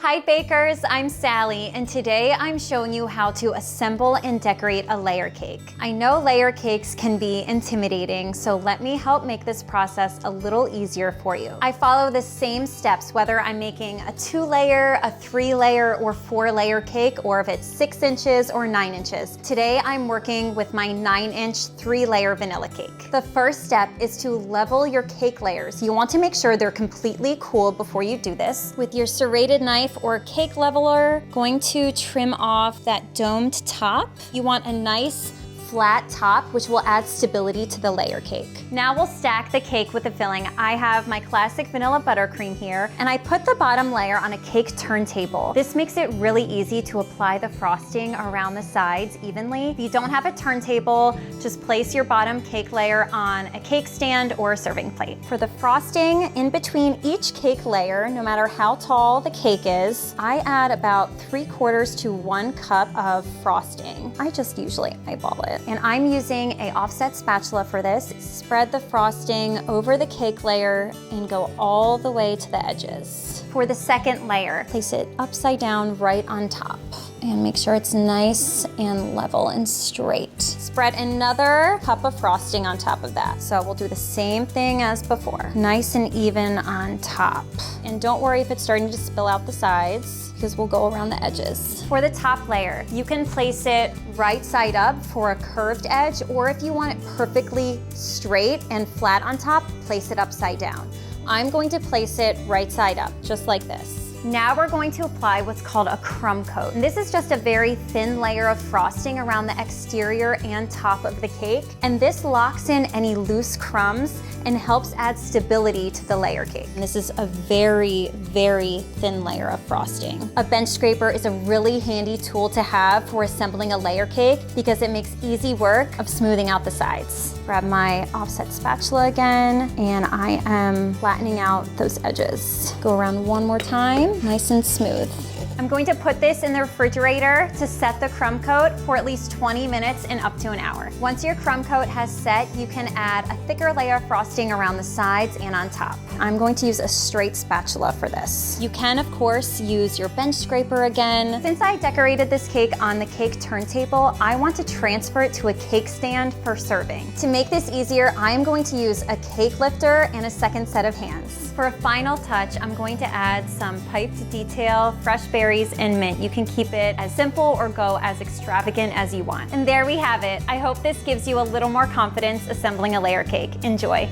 Hi bakers, I'm Sally, and today I'm showing you how to assemble and decorate a layer cake. I know layer cakes can be intimidating, so let me help make this process a little easier for you. I follow the same steps whether I'm making a 2-layer, a 3-layer, or 4-layer cake, or if it's 6 inches or 9 inches. Today I'm working with my 9-inch 3-layer vanilla cake. The first step is to level your cake layers. You want to make sure they're completely cool before you do this. With your serrated knife or cake leveler, going to trim off that domed top. You want a nice flat top, which will add stability to the layer cake. Now we'll stack the cake with the filling. I have my classic vanilla buttercream here, and I put the bottom layer on a cake turntable. This makes it really easy to apply the frosting around the sides evenly. If you don't have a turntable, just place your bottom cake layer on a cake stand or a serving plate. For the frosting, in between each cake layer, no matter how tall the cake is, I add about 3/4 to 1 cup of frosting. I just usually eyeball it. And I'm using an offset spatula for this. Spread the frosting over the cake layer and go all the way to the edges. For the second layer, place it upside down right on top and make sure it's nice and level and straight. Spread another cup of frosting on top of that. So we'll do the same thing as before. Nice and even on top. And don't worry if it's starting to spill out the sides, because we'll go around the edges. For the top layer, you can place it right side up for a curved edge, or if you want it perfectly straight and flat on top, place it upside down. I'm going to place it right side up, just like this. Now we're going to apply what's called a crumb coat. And this is just a very thin layer of frosting around the exterior and top of the cake. And this locks in any loose crumbs and helps add stability to the layer cake. And this is a very, very thin layer of frosting. A bench scraper is a really handy tool to have for assembling a layer cake because it makes easy work of smoothing out the sides. Grab my offset spatula again, and I am flattening out those edges. Go around one more time, nice and smooth. I'm going to put this in the refrigerator to set the crumb coat for at least 20 minutes and up to an hour. Once your crumb coat has set, you can add a thicker layer of frosting around the sides and on top. I'm going to use a straight spatula for this. You can, of course, use your bench scraper again. Since I decorated this cake on the cake turntable, I want to transfer it to a cake stand for serving. To make this easier, I am going to use a cake lifter and a second set of hands. For a final touch, I'm going to add some piped detail, fresh berries, and mint. You can keep it as simple or go as extravagant as you want. And there we have it. I hope this gives you a little more confidence assembling a layer cake. Enjoy.